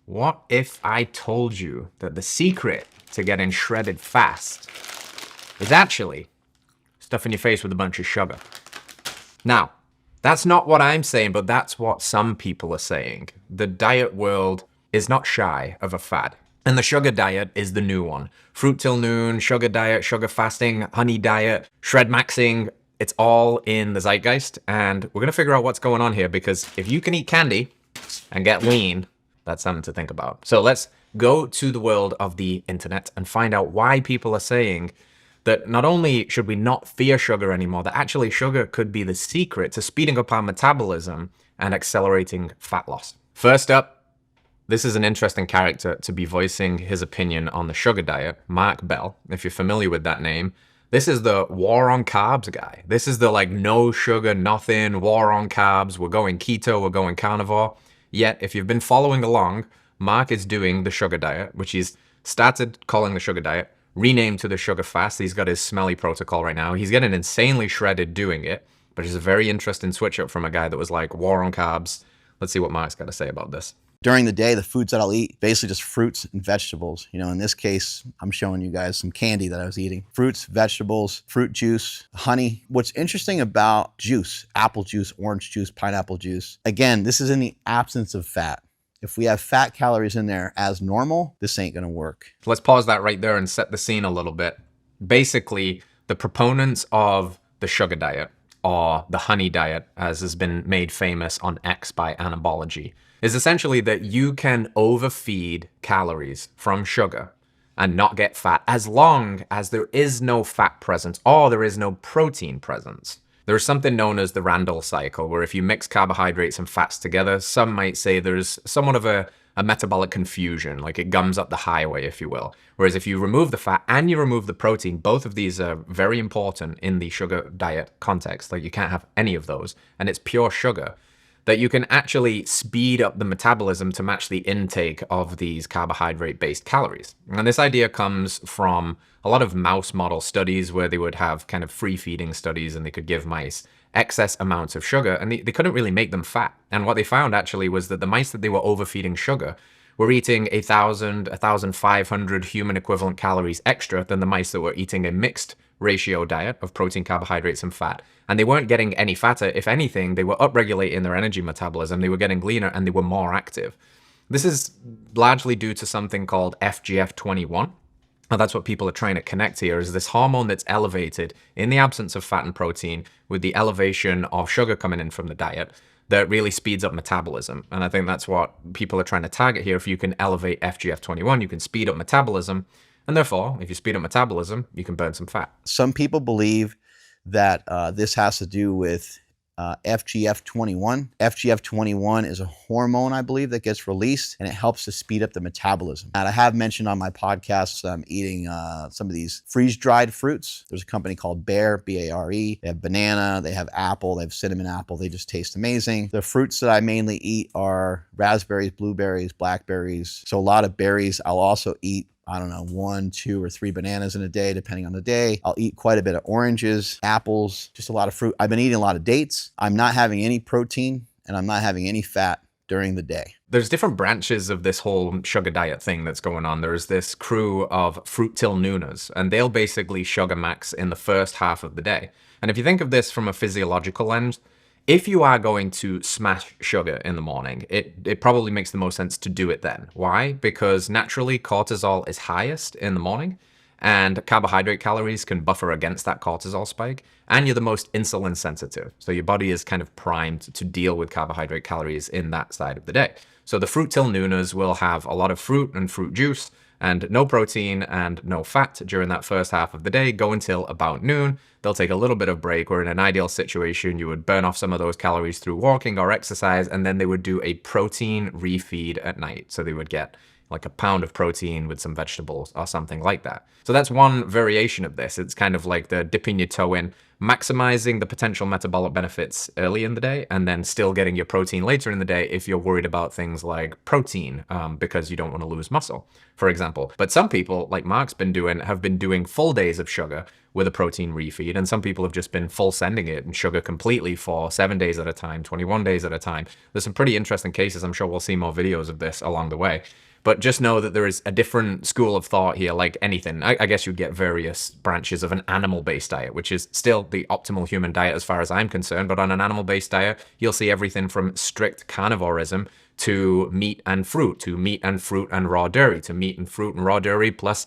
What if I told you that the secret to getting shredded fast is actually stuffing your face with a bunch of sugar? Now, that's not what I'm saying, but that's what some people are saying. The diet world is not shy of a fad. And the sugar diet is the new one. Fruit till noon, sugar diet, sugar fasting, honey diet, shred maxing, it's all in the zeitgeist. And we're going to figure out what's going on here, because if you can eat candy and get lean, that's something to think about. So let's go to the world of the internet and find out why people are saying that not only should we not fear sugar anymore, that actually sugar could be the secret to speeding up our metabolism and accelerating fat loss. First up, this is an interesting character to be voicing his opinion on the sugar diet, Mark Bell. If you're familiar with that name, this is the war on carbs guy. This is the no sugar, nothing, war on carbs. We're going keto, we're going carnivore. Yet, if you've been following along, Mark is doing the sugar diet, which he's started calling the sugar diet, renamed to the sugar fast. He's got his smelly protocol right now. He's getting insanely shredded doing it, but it's a very interesting switch up from a guy that was like, war on carbs. Let's see what Mark's got to say about this. During the day, the foods that I'll eat, basically just fruits and vegetables. In this case, I'm showing you guys some candy that I was eating. Fruits, vegetables, fruit juice, honey. What's interesting about juice, apple juice, orange juice, pineapple juice, again, this is in the absence of fat. If we have fat calories in there as normal, this ain't gonna work. Let's pause that right there and set the scene a little bit. Basically, the proponents of the sugar diet, or the honey diet, as has been made famous on X by Anabology, is essentially that you can overfeed calories from sugar and not get fat as long as there is no fat presence or there is no protein presence. There's something known as the Randall cycle, where if you mix carbohydrates and fats together, some might say there's somewhat of a metabolic confusion, like it gums up the highway, if you will. Whereas if you remove the fat and you remove the protein, both of these are very important in the sugar diet context. Like you can't have any of those, and it's pure sugar, that you can actually speed up the metabolism to match the intake of these carbohydrate-based calories. And this idea comes from a lot of mouse model studies where they would have kind of free feeding studies, and they could give mice excess amounts of sugar, and they couldn't really make them fat. And what they found actually was that the mice that they were overfeeding sugar were eating 1,000, 1,500 human equivalent calories extra than the mice that were eating a mixed ratio diet of protein, carbohydrates, and fat. And they weren't getting any fatter. If anything, they were upregulating their energy metabolism. They were getting leaner and they were more active. This is largely due to something called FGF21. And that's what people are trying to connect here, is this hormone that's elevated in the absence of fat and protein with the elevation of sugar coming in from the diet that really speeds up metabolism. And I think that's what people are trying to target here. If you can elevate FGF21, you can speed up metabolism. And therefore, if you speed up metabolism, you can burn some fat. Some people believe that this has to do with FGF21. FGF21 is a hormone, I believe, that gets released, and it helps to speed up the metabolism. And I have mentioned on my podcast, I'm eating some of these freeze-dried fruits. There's a company called Bare, B-A-R-E. They have banana, they have apple, they have cinnamon apple. They just taste amazing. The fruits that I mainly eat are raspberries, blueberries, blackberries. So a lot of berries. I'll also eat, I don't know, 1, 2, or 3 bananas in a day, depending on the day. I'll eat quite a bit of oranges, apples, just a lot of fruit. I've been eating a lot of dates. I'm not having any protein, and I'm not having any fat during the day. There's different branches of this whole sugar diet thing that's going on. There's this crew of fruit till nooners, and they'll basically sugar max in the first half of the day. And if you think of this from a physiological lens, if you are going to smash sugar in the morning, it probably makes the most sense to do it then. Why? Because naturally cortisol is highest in the morning, and carbohydrate calories can buffer against that cortisol spike, and you're the most insulin sensitive. So your body is kind of primed to deal with carbohydrate calories in that side of the day. So the fruit till nooners will have a lot of fruit and fruit juice, and no protein and no fat during that first half of the day, go until about noon. They'll take a little bit of break, where in an ideal situation, you would burn off some of those calories through walking or exercise, and then they would do a protein refeed at night. So they would get like a pound of protein with some vegetables or something like that. So that's one variation of this. It's kind of like the dipping your toe in, maximizing the potential metabolic benefits early in the day, and then still getting your protein later in the day if you're worried about things like protein, because you don't want to lose muscle, for example. But some people, like Mark's been doing, have been doing full days of sugar, with a protein refeed. And some people have just been full sending it and sugar completely for 7 days at a time, 21 days at a time. There's some pretty interesting cases. I'm sure we'll see more videos of this along the way. But just know that there is a different school of thought here, like anything. I guess you'd get various branches of an animal-based diet, which is still the optimal human diet as far as I'm concerned. But on an animal-based diet, you'll see everything from strict carnivorism to meat and fruit, to meat and fruit and raw dairy, to meat and fruit and raw dairy plus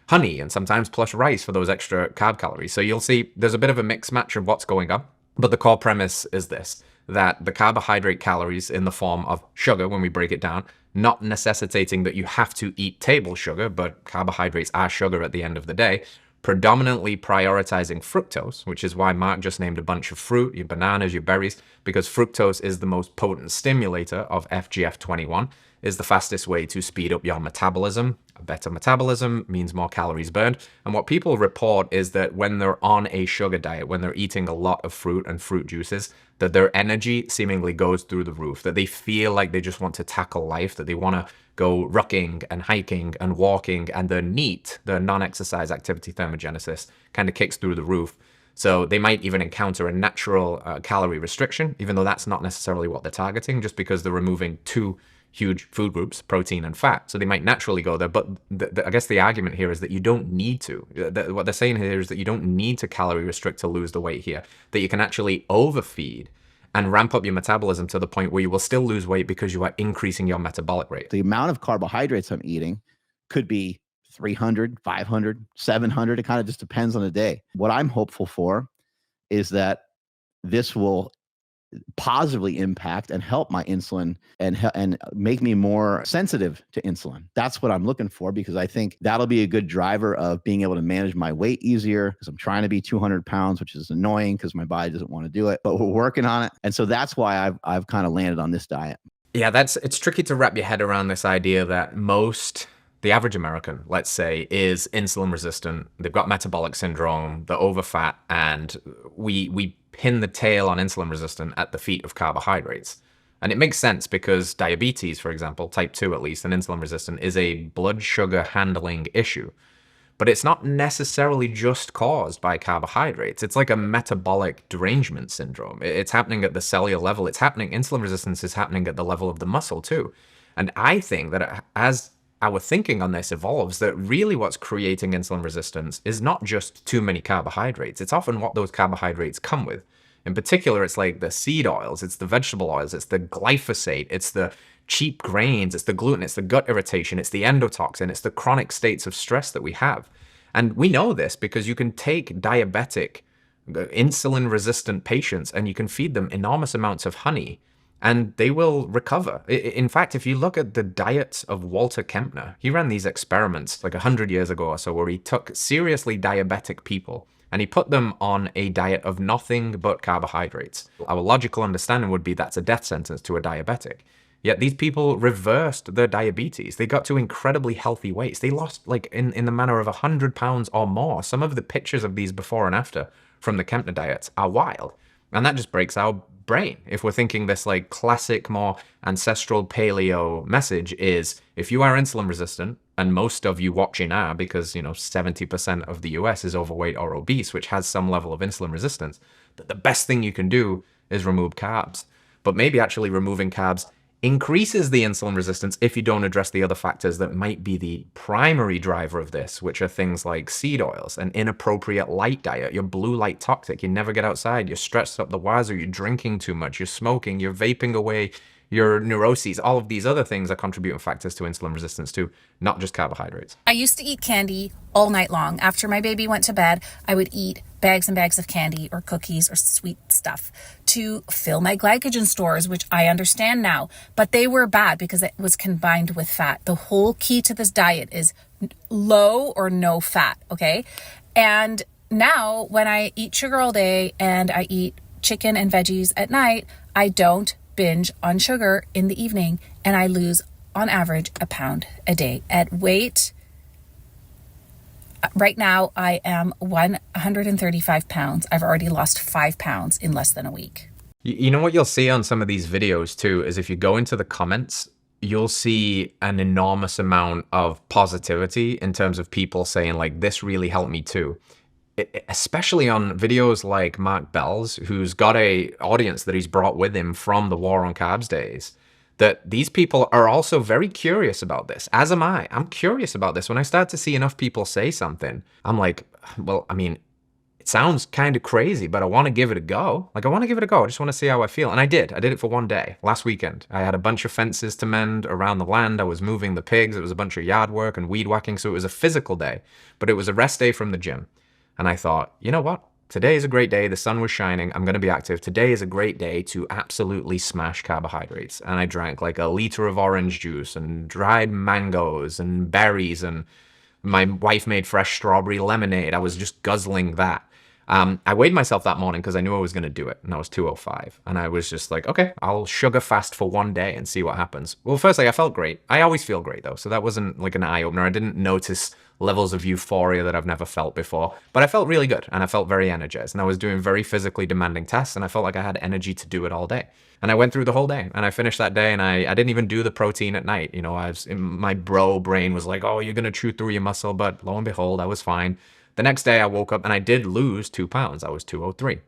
honey, and sometimes plus rice for those extra carb calories. So you'll see there's a bit of a mix match of what's going on. But the core premise is this, that the carbohydrate calories in the form of sugar, when we break it down, not necessitating that you have to eat table sugar, but carbohydrates are sugar at the end of the day, predominantly prioritizing fructose, which is why Mark just named a bunch of fruit, your bananas, your berries, because fructose is the most potent stimulator of FGF21, is the fastest way to speed up your metabolism. A better metabolism means more calories burned. And what people report is that when they're on a sugar diet, when they're eating a lot of fruit and fruit juices, that their energy seemingly goes through the roof, that they feel like they just want to tackle life, that they want to go rucking and hiking and walking, and their NEAT, the non-exercise activity thermogenesis, kind of kicks through the roof. So they might even encounter a natural calorie restriction, even though that's not necessarily what they're targeting, just because they're removing two huge food groups, protein and fat. So they might naturally go there. But I guess the argument here is that you don't need to. What they're saying here is that you don't need to calorie restrict to lose the weight here, that you can actually overfeed and ramp up your metabolism to the point where you will still lose weight because you are increasing your metabolic rate. The amount of carbohydrates I'm eating could be 300, 500, 700. It kind of just depends on the day. What I'm hopeful for is that this will positively impact and help my insulin and make me more sensitive to insulin. That's what I'm looking for, because I think that'll be a good driver of being able to manage my weight easier, because I'm trying to be 200 pounds, which is annoying because my body doesn't want to do it, but we're working on it. And so that's why I've kind of landed on this diet. Yeah, it's tricky to wrap your head around this idea that the average American, let's say, is insulin resistant. They've got metabolic syndrome, they're over fat, and we pin the tail on insulin resistant at the feet of carbohydrates. And it makes sense because diabetes, for example, type 2 at least, and insulin resistant is a blood sugar handling issue. But it's not necessarily just caused by carbohydrates. It's like a metabolic derangement syndrome. It's happening at the cellular level. Insulin resistance is happening at the level of the muscle too. And I think that as our thinking on this evolves, that really what's creating insulin resistance is not just too many carbohydrates. It's often what those carbohydrates come with. In particular, it's like the seed oils, it's the vegetable oils, it's the glyphosate, it's the cheap grains, it's the gluten, it's the gut irritation, it's the endotoxin, it's the chronic states of stress that we have. And we know this because you can take diabetic, insulin-resistant patients and you can feed them enormous amounts of honey, and they will recover. In fact, if you look at the diets of Walter Kempner, he ran these experiments like 100 years ago or so, where he took seriously diabetic people and he put them on a diet of nothing but carbohydrates. Our logical understanding would be that's a death sentence to a diabetic. Yet these people reversed their diabetes. They got to incredibly healthy weights. They lost like in the manner of 100 pounds or more. Some of the pictures of these before and after from the Kempner diets are wild. And that just breaks our brain. If we're thinking this like classic, more ancestral paleo message is, if you are insulin resistant, and most of you watching are, because 70% of the US is overweight or obese, which has some level of insulin resistance, that the best thing you can do is remove carbs. But maybe actually removing carbs increases the insulin resistance if you don't address the other factors that might be the primary driver of this, which are things like seed oils, an inappropriate light diet, your blue light toxic, you never get outside, you're stretched up the wazoo, you're drinking too much, you're smoking, you're vaping away your neuroses. All of these other things are contributing factors to insulin resistance too, not just carbohydrates. I used to eat candy all night long. After my baby went to bed, I would eat bags and bags of candy or cookies or sweet stuff to fill my glycogen stores, which I understand now, but they were bad because it was combined with fat. The whole key to this diet is low or no fat, okay? And now when I eat sugar all day and I eat chicken and veggies at night, I don't binge on sugar in the evening, and I lose on average a pound a day. At weight, right now I am 135 pounds. I've already lost 5 pounds in less than a week. You know what you'll see on some of these videos too, is if you go into the comments, you'll see an enormous amount of positivity in terms of people saying like, this really helped me too. especially on videos like Mark Bell's, who's got a audience that he's brought with him from the War on Carbs days, that these people are also very curious about this, as am I. I'm curious about this. When I start to see enough people say something, I'm like, well, I mean, it sounds kind of crazy, but I want to give it a go. Like, I want to give it a go. I just want to see how I feel. And I did. I did it for one day, last weekend. I had a bunch of fences to mend around the land. I was moving the pigs. It was a bunch of yard work and weed whacking. So it was a physical day, but it was a rest day from the gym. And I thought, you know what? Today is a great day. The sun was shining. I'm going to be active. Today is a great day to absolutely smash carbohydrates. And I drank like a liter of orange juice and dried mangoes and berries, and my wife made fresh strawberry lemonade. I was just guzzling that. I weighed myself that morning because I knew I was going to do it, and I was 205. And I was just like, okay, I'll sugar fast for one day and see what happens. Well, firstly, I felt great. I always feel great, though, so that wasn't like an eye-opener. I didn't notice levels of euphoria that I've never felt before, but I felt really good, and I felt very energized, and I was doing very physically demanding tests, and I felt like I had energy to do it all day. And I went through the whole day, and I finished that day, and I didn't even do the protein at night. You know, my bro brain was like, oh, you're going to chew through your muscle, but lo and behold, I was fine. The next day I woke up and I did lose 2 pounds. I was 203.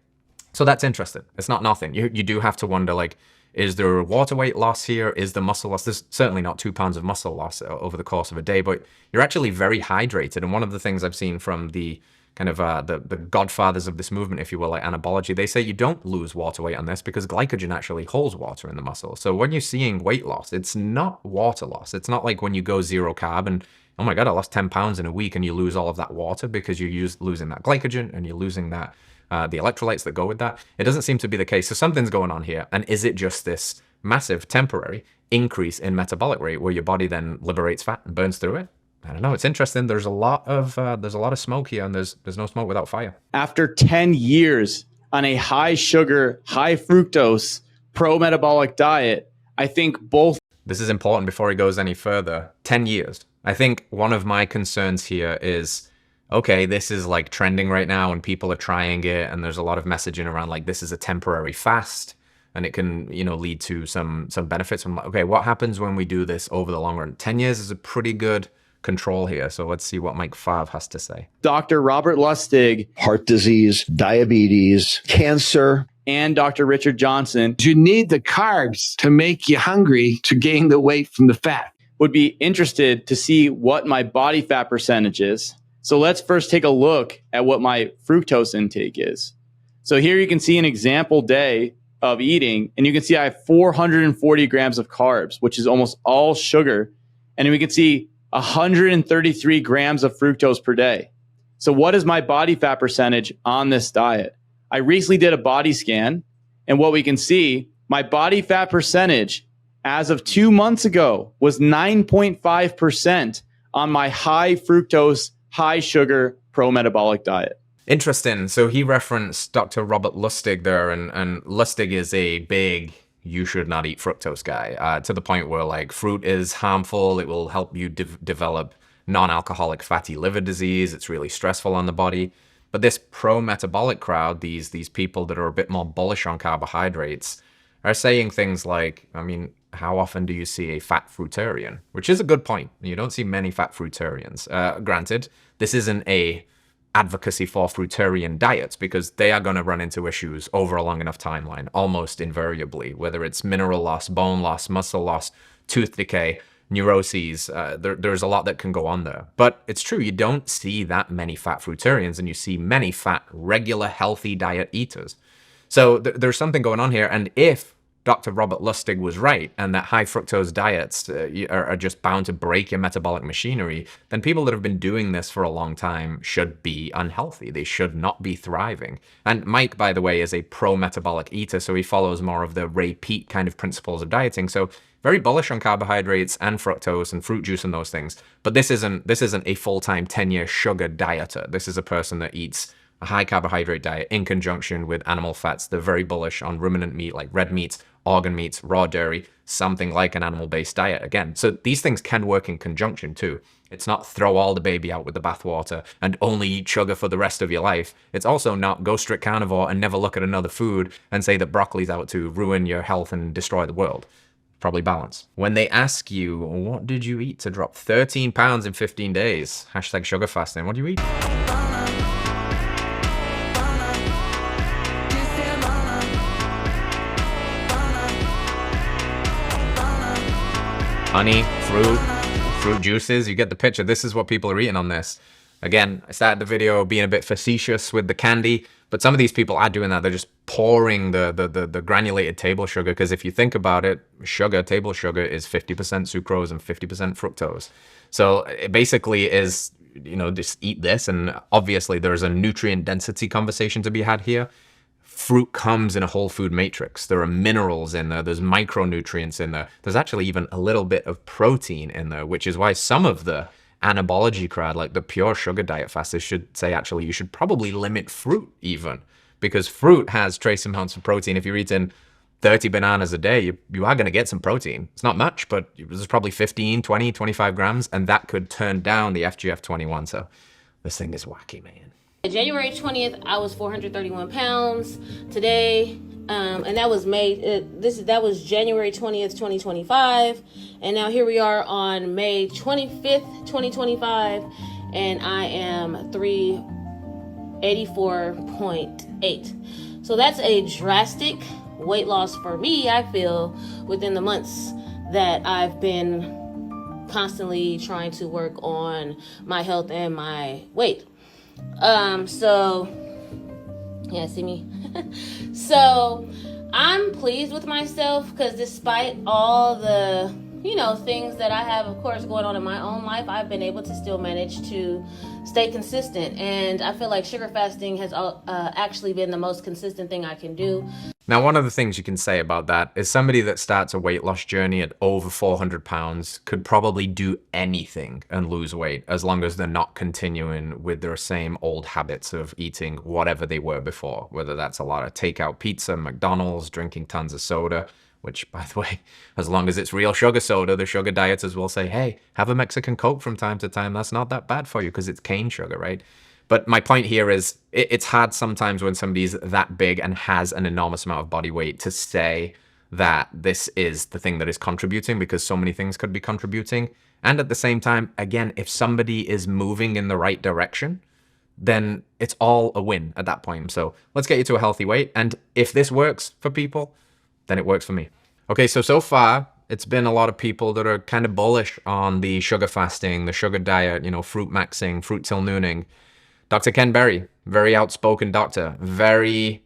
So that's interesting. It's not nothing. You do have to wonder, like, is there water weight loss here? Is the muscle loss? There's certainly not 2 pounds of muscle loss over the course of a day, but you're actually very hydrated. And one of the things I've seen from the kind of the godfathers of this movement, if you will, like anabology, they say you don't lose water weight on this because glycogen actually holds water in the muscle. So when you're seeing weight loss, it's not water loss. It's not like when you go zero carb and, oh my God, I lost 10 pounds in a week, and you lose all of that water because you're losing that glycogen and you're losing that the electrolytes that go with that. It doesn't seem to be the case. So something's going on here. And is it just this massive temporary increase in metabolic rate where your body then liberates fat and burns through it? I don't know. It's interesting. There's a lot of smoke here, and there's no smoke without fire. After 10 years on a high sugar, high fructose, pro-metabolic diet, I think both. This is important before he goes any further. 10 years. I think one of my concerns here is, okay, this is like trending right now and people are trying it, and there's a lot of messaging around like this is a temporary fast and it can, you know, lead to some benefits. I'm like, okay, what happens when we do this over the long run? 10 years is a pretty good control here. So let's see what Mike Favre has to say. Dr. Robert Lustig, heart disease, diabetes, cancer, and Dr. Richard Johnson You need the carbs to make you hungry to gain the weight from the fat. would be interested to see what my body fat percentage is. So let's first take a look at what my fructose intake is. So here you can see an example day of eating, and you can see I have 440 grams of carbs, which is almost all sugar. And we can see 133 grams of fructose per day. So what is my body fat percentage on this diet? I recently did a body scan, and what we can see, my body fat percentage as of 2 months ago was 9.5% on my high fructose, high sugar, pro-metabolic diet. Interesting. So he referenced Dr. Robert Lustig there, and Lustig is a big you should not eat fructose guy, to the point where like fruit is harmful. It will help you develop non-alcoholic fatty liver disease. It's really stressful on the body. But this pro-metabolic crowd, these people that are a bit more bullish on carbohydrates, are saying things like, I mean, how often do you see a fat fruitarian? Which is a good point. You don't see many fat fruitarians. Granted, this isn't a advocacy for fruitarian diets because they are going to run into issues over a long enough timeline, almost invariably, whether it's mineral loss, bone loss, muscle loss, tooth decay, neuroses. There's a lot that can go on there. But it's true, you don't see that many fat fruitarians, and you see many fat, regular, healthy diet eaters. So there's something going on here. And if Dr. Robert Lustig was right, and that high fructose diets are just bound to break your metabolic machinery, then people that have been doing this for a long time should be unhealthy. They should not be thriving. And Mike, by the way, is a pro-metabolic eater, so he follows more of the Ray Peat kind of principles of dieting. So very bullish on carbohydrates and fructose and fruit juice and those things. But this isn't a full-time 10-year sugar dieter. This is a person that eats a high carbohydrate diet in conjunction with animal fats. They're very bullish on ruminant meat like red meats, organ meats, raw dairy, something like an animal-based diet again. So these things can work in conjunction too. It's not throw all the baby out with the bathwater and only eat sugar for the rest of your life. It's also not go strict carnivore and never look at another food and say that broccoli's out to ruin your health and destroy the world. Probably balance. When they ask you, what did you eat to drop 13 pounds in 15 days? Hashtag sugar fasting. What do you eat? honey, fruit juices. You get the picture. This is what people are eating on this. Again, I started the video being a bit facetious with the candy, but some of these people are doing that. They're just pouring the granulated table sugar, because if you think about it, table sugar is 50% sucrose and 50% fructose. So it basically is, you know, just eat this, and obviously there's a nutrient density conversation to be had here. Fruit comes in a whole food matrix. There are minerals in there. There's micronutrients in there. There's actually even a little bit of protein in there, which is why some of the anabology crowd, like the pure sugar diet fasters, should say, actually, you should probably limit fruit even, because fruit has trace amounts of protein. If you're eating 30 bananas a day, you are going to get some protein. It's not much, but there's probably 15, 20, 25 grams, and that could turn down the FGF21. So this thing is wacky, man. January 20th, I was 431 pounds. Today, and that was that was January 20th, 2025. And now here we are on May 25th, 2025, and I am 384.8. So that's a drastic weight loss for me, I feel, within the months that I've been constantly trying to work on my health and my weight. So yeah, see me. So I'm pleased with myself, because despite all the, you know, things that I have, of course, going on in my own life, I've been able to still manage to stay consistent. And I feel like sugar fasting has actually been the most consistent thing I can do. Now, one of the things you can say about that is somebody that starts a weight loss journey at over 400 pounds could probably do anything and lose weight, as long as they're not continuing with their same old habits of eating whatever they were before, whether that's a lot of takeout pizza, McDonald's, drinking tons of soda, which, by the way, as long as it's real sugar soda, the sugar dieters will say, hey, have a Mexican Coke from time to time. That's not that bad for you, because it's cane sugar, right? But my point here is it's hard sometimes when somebody's that big and has an enormous amount of body weight to say that this is the thing that is contributing, because so many things could be contributing. And at the same time, again, if somebody is moving in the right direction, then it's all a win at that point. So let's get you to a healthy weight. And if this works for people, then it works for me. Okay, so far, it's been a lot of people that are kind of bullish on the sugar fasting, the sugar diet, you know, fruit maxing, fruit till nooning. Dr. Ken Berry, very outspoken doctor, very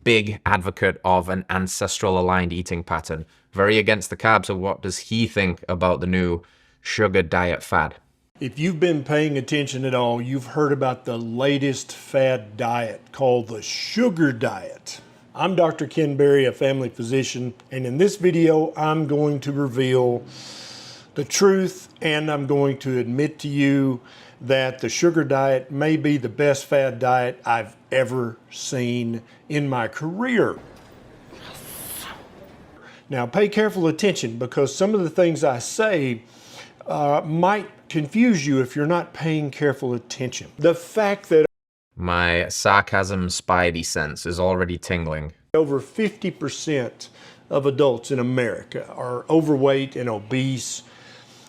big advocate of an ancestral aligned eating pattern, very against the carbs. So what does he think about the new sugar diet fad? If you've been paying attention at all, you've heard about the latest fad diet called the sugar diet. I'm Dr. Ken Berry, a family physician, and in this video, I'm going to reveal the truth, and I'm going to admit to you that the sugar diet may be the best fad diet I've ever seen in my career. Now, pay careful attention, because some of the things I say might confuse you if you're not paying careful attention. The fact that My sarcasm spidey sense is already tingling. over 50% of adults in America are overweight and obese.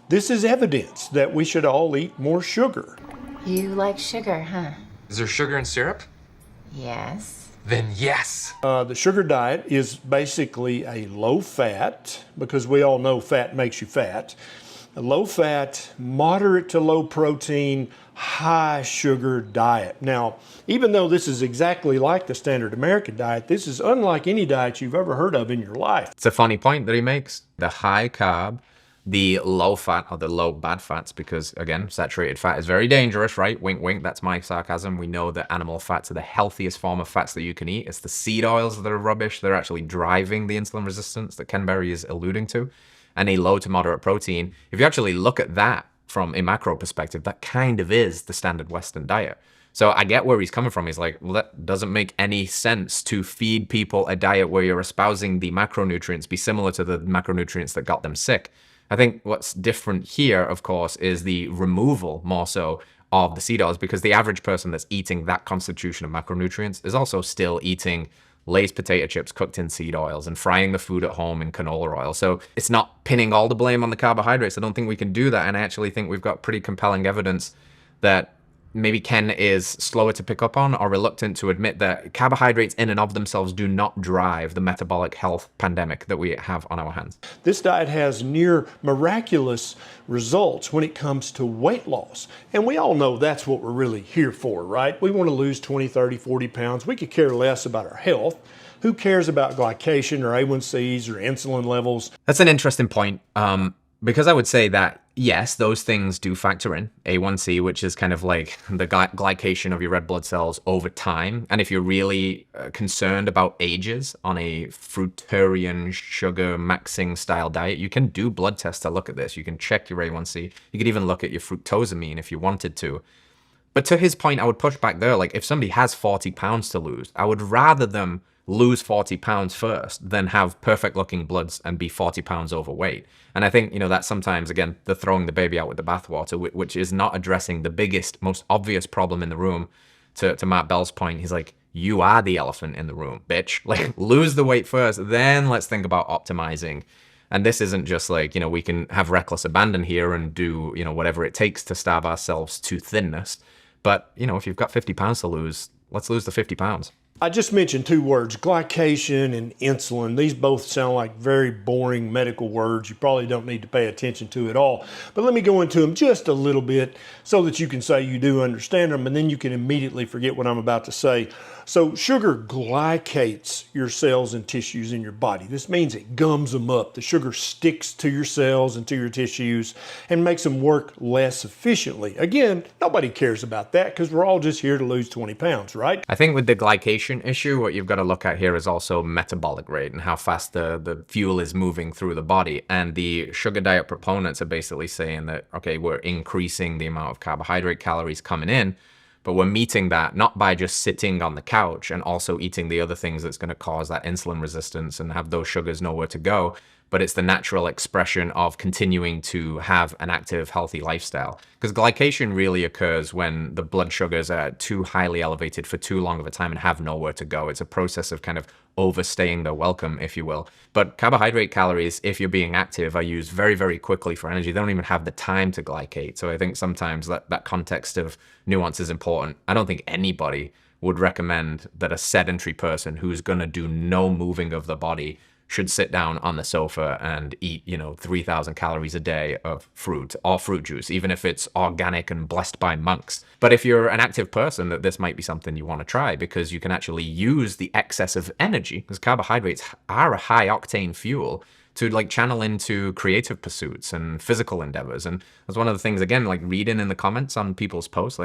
This is evidence that we should all eat more sugar. You like sugar, huh? Is there sugar in syrup? Yes. Then yes. The sugar diet is basically a low fat, because we all know fat makes you fat. A low fat, moderate to low protein, high sugar diet. Now, even though this is exactly like the standard American diet, this is unlike any diet you've ever heard of in your life. It's a funny point that he makes. The high carb, the low fat, or the low bad fats, because again, saturated fat is very dangerous, right? Wink, wink, that's my sarcasm. We know that animal fats are the healthiest form of fats that you can eat. It's the seed oils that are rubbish. They're actually driving the insulin resistance that Ken Berry is alluding to. And a low to moderate protein. If you actually look at that from a macro perspective, that kind of is the standard Western diet. So I get where he's coming from. He's like, well, that doesn't make any sense to feed people a diet where you're espousing the macronutrients be similar to the macronutrients that got them sick. I think what's different here, of course, is the removal more so of the seed oils, because the average person that's eating that constitution of macronutrients is also still eating Lay's potato chips cooked in seed oils and frying the food at home in canola oil. So it's not pinning all the blame on the carbohydrates. I don't think we can do that. And I actually think we've got pretty compelling evidence that maybe Ken is slower to pick up on or reluctant to admit that carbohydrates in and of themselves do not drive the metabolic health pandemic that we have on our hands. This diet has near miraculous results when it comes to weight loss. And we all know that's what we're really here for, right? We want to lose 20, 30, 40 pounds. We could care less about our health. Who cares about glycation or A1Cs or insulin levels? That's an interesting point. Because I would say that, yes, those things do factor in. A1C, which is kind of like the glycation of your red blood cells over time. And if you're really concerned about ages on a fruitarian sugar maxing style diet, you can do blood tests to look at this. You can check your A1C. You could even look at your fructosamine if you wanted to. But to his point, I would push back there. Like if somebody has 40 pounds to lose, I would rather them lose 40 pounds first than have perfect looking bloods and be 40 pounds overweight. And I think, that's sometimes, again, the throwing the baby out with the bathwater, which is not addressing the biggest, most obvious problem in the room. To Matt Bell's point, he's like, you are the elephant in the room, bitch. Like, lose the weight first, then let's think about optimizing. And this isn't just like, we can have reckless abandon here and do, whatever it takes to starve ourselves to thinness. But, if you've got 50 pounds to lose, let's lose the 50 pounds. I just mentioned two words, glycation and insulin. These both sound like very boring medical words you probably don't need to pay attention to at all. But let me go into them just a little bit so that you can say you do understand them, and then you can immediately forget what I'm about to say. So sugar glycates your cells and tissues in your body. This means it gums them up. The sugar sticks to your cells and to your tissues and makes them work less efficiently. Again, nobody cares about that because we're all just here to lose 20 pounds, right? I think with the glycation issue, what you've got to look at here is also metabolic rate and how fast the fuel is moving through the body. And the sugar diet proponents are basically saying that, okay, we're increasing the amount of carbohydrate calories coming in, but we're meeting that not by just sitting on the couch and also eating the other things that's going to cause that insulin resistance and have those sugars nowhere to go, but it's the natural expression of continuing to have an active, healthy lifestyle. Because glycation really occurs when the blood sugars are too highly elevated for too long of a time and have nowhere to go. It's a process of kind of overstaying their welcome, if you will. But carbohydrate calories, if you're being active, are used very, very quickly for energy. They don't even have the time to glycate. So I think sometimes that context of nuance is important. I don't think anybody would recommend that a sedentary person who's going to do no moving of the body should sit down on the sofa and eat, 3,000 calories a day of fruit or fruit juice, even if it's organic and blessed by monks. But if you're an active person, that this might be something you want to try because you can actually use the excess of energy, because carbohydrates are a high octane fuel, to channel into creative pursuits and physical endeavors. And that's one of the things, again, reading in the comments on people's posts,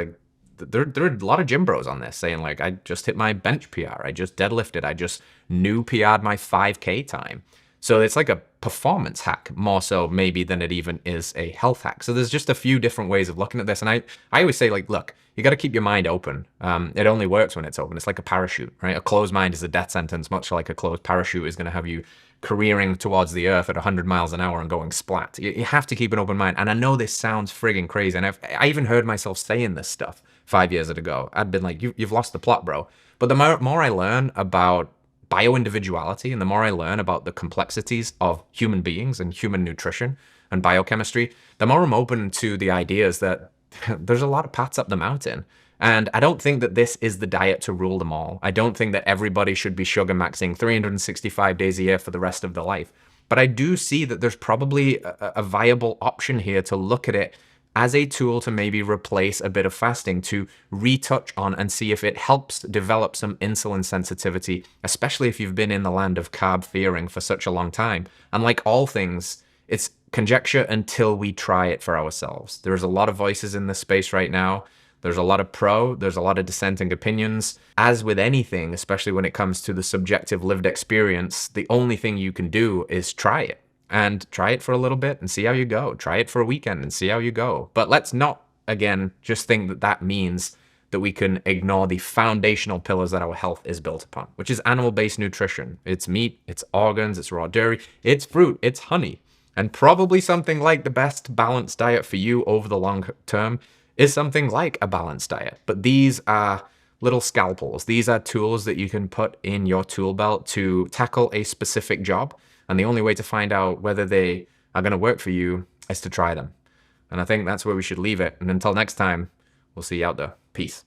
there are a lot of gym bros on this saying I just hit my bench PR, I just deadlifted, I just new PR'd my 5K time. So it's like a performance hack more so maybe than it even is a health hack. So there's just a few different ways of looking at this. And I always say look, you got to keep your mind open. It only works when it's open. It's like a parachute, right? A closed mind is a death sentence, much like a closed parachute is going to have you careering towards the earth at 100 miles an hour and going splat. You have to keep an open mind. And I know this sounds friggin' crazy. And I even heard myself saying this stuff 5 years ago. I'd been like, you've lost the plot, bro. But the more I learn about bioindividuality and the more I learn about the complexities of human beings and human nutrition and biochemistry, the more I'm open to the ideas that there's a lot of paths up the mountain. And I don't think that this is the diet to rule them all. I don't think that everybody should be sugar maxing 365 days a year for the rest of their life. But I do see that there's probably a viable option here to look at it as a tool to maybe replace a bit of fasting, to retouch on and see if it helps develop some insulin sensitivity, especially if you've been in the land of carb fearing for such a long time. And like all things, it's conjecture until we try it for ourselves. There's a lot of voices in this space right now. There's a lot of there's a lot of dissenting opinions. As with anything, especially when it comes to the subjective lived experience, the only thing you can do is try it. And try it for a little bit and see how you go. Try it for a weekend and see how you go. But let's not, again, just think that means that we can ignore the foundational pillars that our health is built upon, which is animal-based nutrition. It's meat, it's organs, it's raw dairy, it's fruit, it's honey. And probably something like the best balanced diet for you over the long term is something like a balanced diet. But these are little scalpels. These are tools that you can put in your tool belt to tackle a specific job. And the only way to find out whether they are going to work for you is to try them. And I think that's where we should leave it. And until next time, We'll see you out there. Peace.